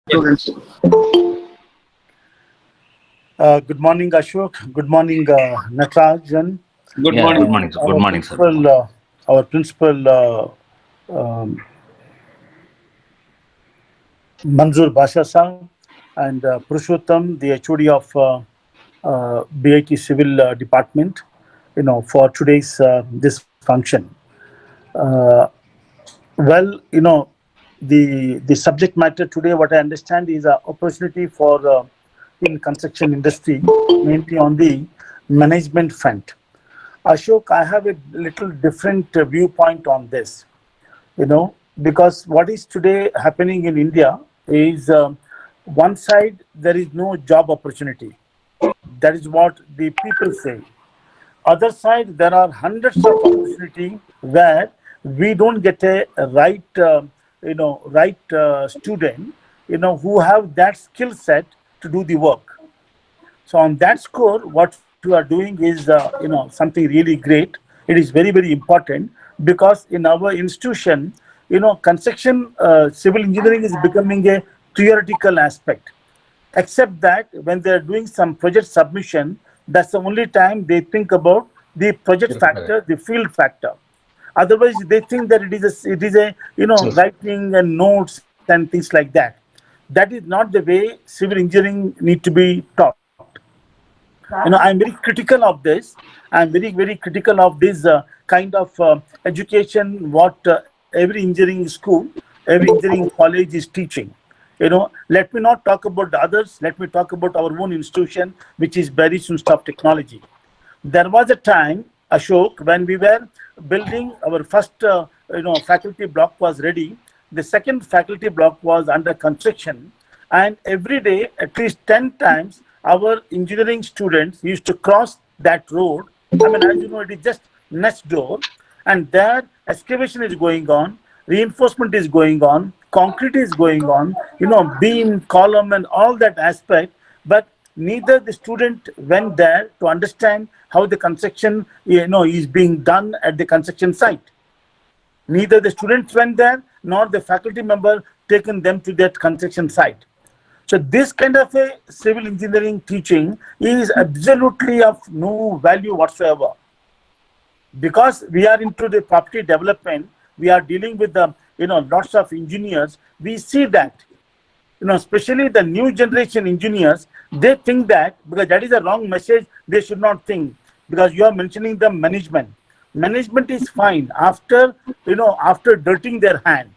Students. Good morning, Ashok. Good morning, Natarajan. Good Yeah, good morning. morning, sir. Good Our morning, sir. Good principal, morning. um, Manzoor Basha Sahab, and Purushottam, the HOD of BIT Civil Department. For today's this function. Uh, well, the subject matter today, what I understand, is an opportunity for in construction industry, mainly on the management front. Ashok, I have a little different viewpoint on this, because what is today happening in India is one side there is no job opportunity. That is what the people say. Other side, there are hundreds of opportunity where we don't get a right student, who have that skill set to do the work. So on that score, what you are doing is, something really great. It is very, very important because in our institution, construction, civil engineering is becoming a theoretical aspect. Except that when they are doing some project submission, that's the only time they think about the project factor, the field factor. Otherwise, they think that it is a writing and notes and things like that. That is not the way civil engineering need to be taught. I'm very critical of this. I'm very, very critical of this kind of education what every engineering school, every engineering college is teaching. Let me not talk about the others. Let me talk about our own institution, which is Barry Institute of Technology. There was a time, Ashok, when we were building our first faculty block was ready. The second faculty block was under construction, and every day at least 10 times our engineering students used to cross that road. I mean, as you know, it is just next door, and there excavation is going on, reinforcement is going on, concrete is going on, beam, column, and all that aspect. But neither the student went there to understand how the construction, is being done at the construction site. Neither the students went there nor the faculty member taken them to that construction site. So this kind of a civil engineering teaching is absolutely of no value whatsoever, because we are into the property development. We are dealing with the lots of engineers. We see that, especially the new generation engineers, they think that because that is a wrong message, they should not think, because you are mentioning the management. Management is fine after dirtying their hand.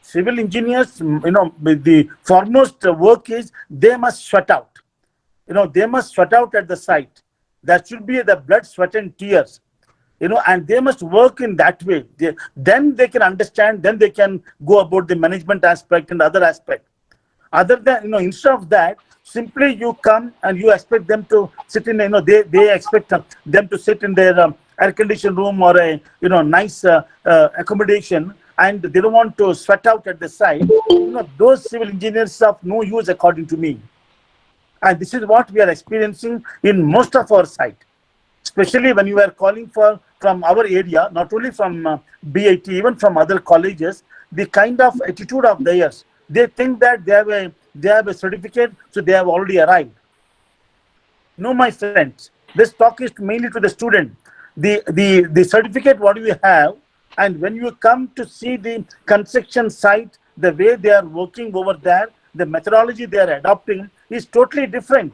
Civil engineers, the foremost work is they must sweat out. They must sweat out at the site. That should be the blood, sweat, and tears. And they must work in that way. Then they can understand. Then they can go about the management aspect and other aspect. Other than, instead of that, simply you come and you expect them to sit in, they expect them to sit in their air conditioned room or a nice accommodation, and they don't want to sweat out at the site. Those civil engineers are of no use, according to me. And this is what we are experiencing in most of our site, especially when you are calling for from our area, not only from BIT, even from other colleges. The kind of attitude of theirs, they think that they have a certificate, so they have already arrived. No, my friends, this talk is mainly to the student. The certificate what we have, and when you come to see the construction site, the way they are working over there, the methodology they are adopting is totally different.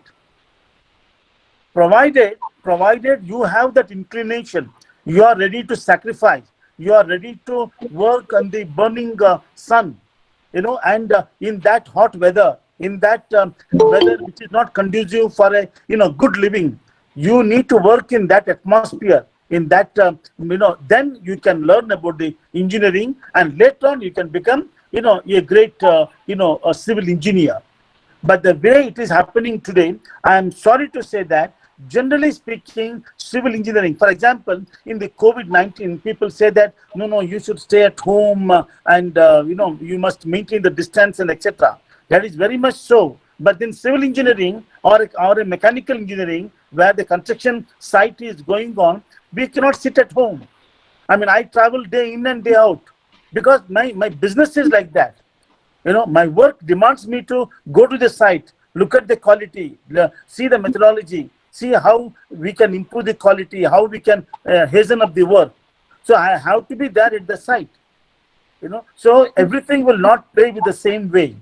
Provided you have that inclination, you are ready to sacrifice, you are ready to work on the burning sun, and in that hot weather, in that weather which is not conducive for a good living, you need to work in that atmosphere, in that then you can learn about the engineering, and later on you can become a great a civil engineer. But the way it is happening today, I am sorry to say that, generally speaking, civil engineering, for example, in the COVID-19, people say that, no, you should stay at home and, you must maintain the distance and etc. That is very much so. But in civil engineering or a mechanical engineering, where the construction site is going on, we cannot sit at home. I mean, I travel day in and day out because my business is like that. My work demands me to go to the site, look at the quality, see the methodology, see how we can improve the quality, how we can hasten up the work. So I have to be there at the site. So everything will not play with the same way.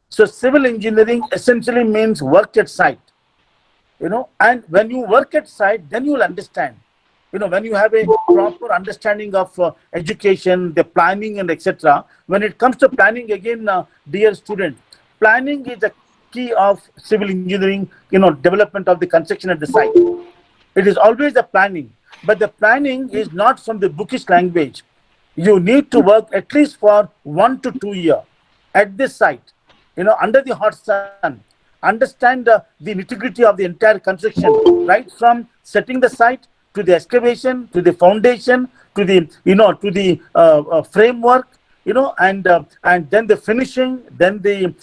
So civil engineering essentially means work at site. And when you work at site, then you will understand. When you have a proper understanding of education, the planning, and etc. When it comes to planning, again, dear student, planning is the key of civil engineering. Development of the construction at the site. It is always the planning, but the planning is not from the bookish language. You need to work at least for 1 to 2 years at this site, under the hot sun. Understand the nitty-gritty of the entire construction, right from setting the site to the excavation, to the foundation, to the framework, and then the finishing, then the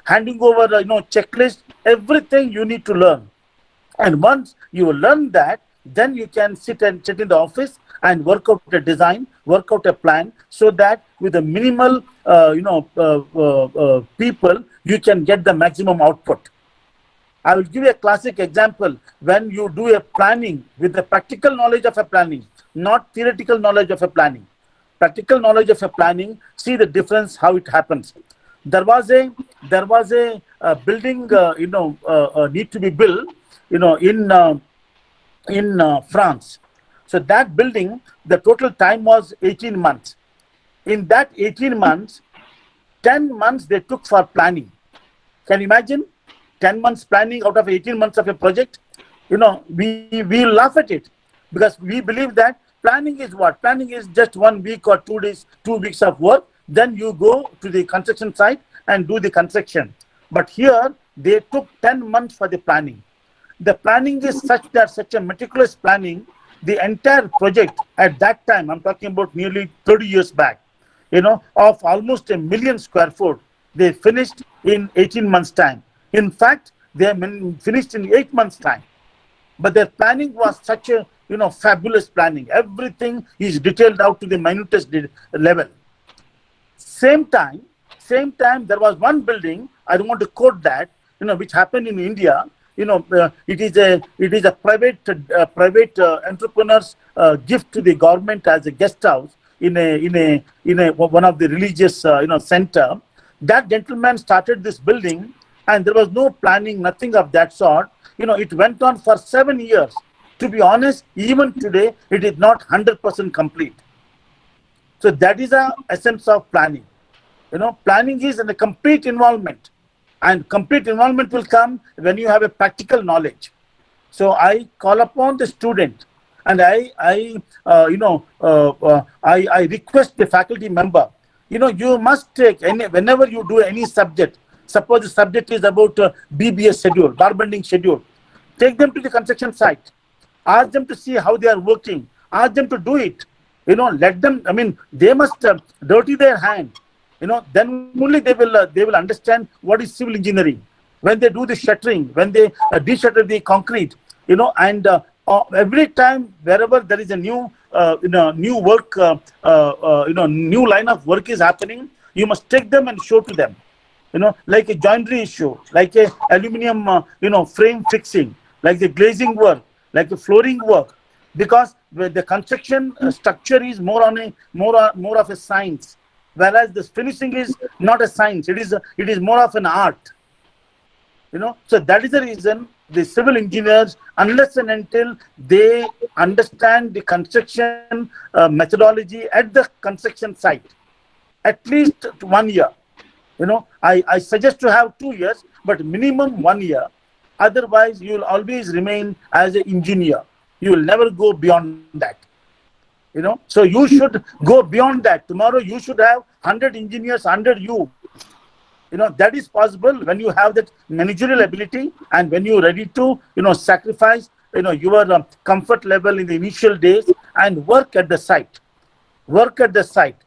handing over, checklist. Everything you need to learn. And once you learn that, then you can sit in the office and work out a design, work out a plan, so that with a minimal, people, you can get the maximum output. I will give you a classic example. When you do a planning with the practical knowledge of a planning, not theoretical knowledge of a planning, practical knowledge of a planning, see the difference how it happens. There was a building, need to be built, in France. So that building, the total time was 18 months. In that 18 months, 10 months they took for planning. Can you imagine? 10 months planning out of 18 months of a project? We laugh at it, because we believe that planning is what? Planning is just 1 week or 2 days, 2 weeks of work. Then you go to the construction site and do the construction. But here, they took 10 months for the planning. The planning is such a meticulous planning. The entire project at that time, I'm talking about nearly 30 years back, of almost 1 million square foot, they finished in 18 months' time. In fact, they finished in 8 months' time. But their planning was such a fabulous planning. Everything is detailed out to the minutest level. Same time, there was one building. I don't want to quote that. Which happened in India. It is a private entrepreneur's gift to the government as a guest house in a one of the religious center. That gentleman started this building, and there was no planning, nothing of that sort. It went on for 7 years. To be honest, even today, it is not 100% complete. So that is the essence of planning. Planning is in a complete involvement, and complete involvement will come when you have a practical knowledge. So I call upon the student, and I request the faculty member. You must take whenever you do any subject. Suppose the subject is about BBS schedule, bar bending schedule. Take them to the construction site. Ask them to see how they are working. Ask them to do it. Let them. I mean, they must dirty their hand. Then only they will understand what is civil engineering. When they do the shuttering, when they de-shutter the concrete, and every time wherever there is a new new work, new line of work is happening, you must take them and show to them. Like a joinery issue, like a aluminium, frame fixing, like the glazing work, like the flooring work, because the construction structure is more of a science, whereas the finishing is not a science. It is more of an art. So that is the reason the civil engineers, unless and until they understand the construction methodology at the construction site, at least 1 year. I suggest to have 2 years, but minimum 1 year. Otherwise, you will always remain as an engineer. You will never go beyond that. So you should go beyond that. Tomorrow you should have 100 engineers under you. That is possible when you have that managerial ability, and when you're ready to sacrifice your comfort level in the initial days and work at the site.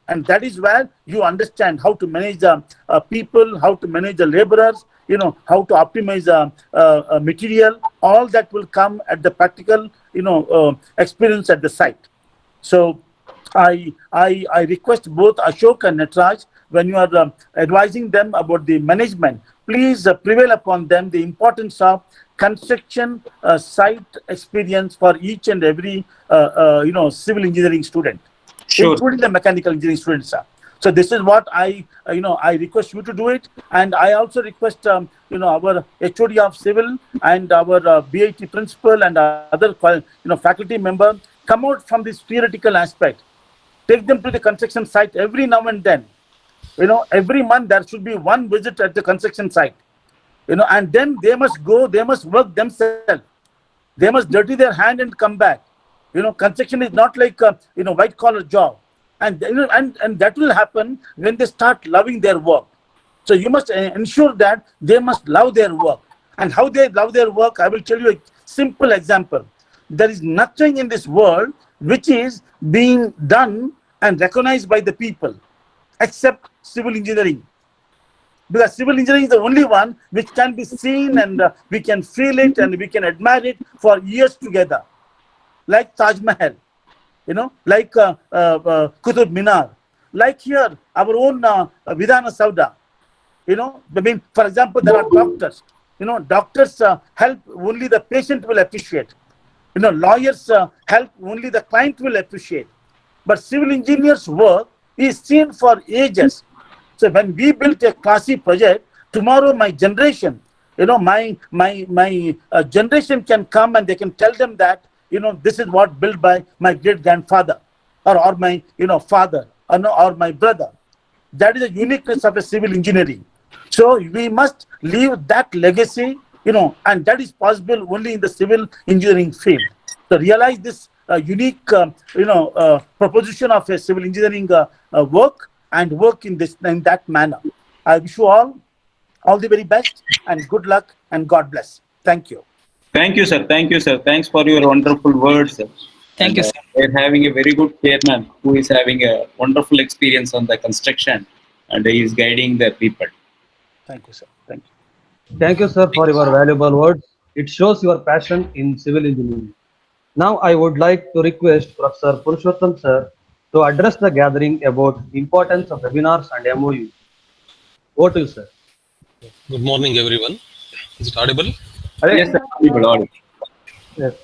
And that is where you understand how to manage the people, how to manage the laborers, how to optimize material. All that will come at the practical experience at the site. So I request both Ashok and Natraj, when you are advising them about the management, please prevail upon them the importance of construction site experience for each and every civil engineering student, Sure. including the mechanical engineering students. So this is what I request you to do it, and I also request our HOD of civil and our BIT principal and other faculty member come out from this theoretical aspect. Take them to the construction site every now and then. Every month there should be one visit at the construction site. And then they must go, they must work themselves. They must dirty their hand and come back. Construction is not like white collar job, and that will happen when they start loving their work. So you must ensure that they must love their work. And how they love their work, I will tell you a simple example. There is nothing in this world which is being done and recognized by the people except civil engineering. Because civil engineering is the only one which can be seen, and we can feel it and we can admire it for years together. Like Taj Mahal, like Qutub Minar, like here, our own Vidhana Sauda. For example, there are doctors. Doctors help only the patient will appreciate. Lawyers help only the client will appreciate. But civil engineers' work is seen for ages. So when we built a classy project, tomorrow my generation, my generation can come and they can tell them that, this is what built by my great grandfather, or my father, or my brother. That is the uniqueness of a civil engineering. So we must leave that legacy, and that is possible only in the civil engineering field. So realize this unique, proposition of a civil engineering work, and work in that manner. I wish you all the very best, and good luck, and God bless. Thank you. Thank you, sir. Thank you, sir. Thanks for your wonderful words. Thank And you, sir. we're having a very good chairman who is having a wonderful experience on the construction, and he is guiding the people. Thank you, sir. Thank you. Thank you, sir, for your valuable words. It shows your passion in civil engineering. Now, I would like to request Professor Purushottam, sir, to address the gathering about importance of webinars and MOU. Over to you, sir. Good morning, everyone. Is it audible? Yes, sir. People, all. Yes.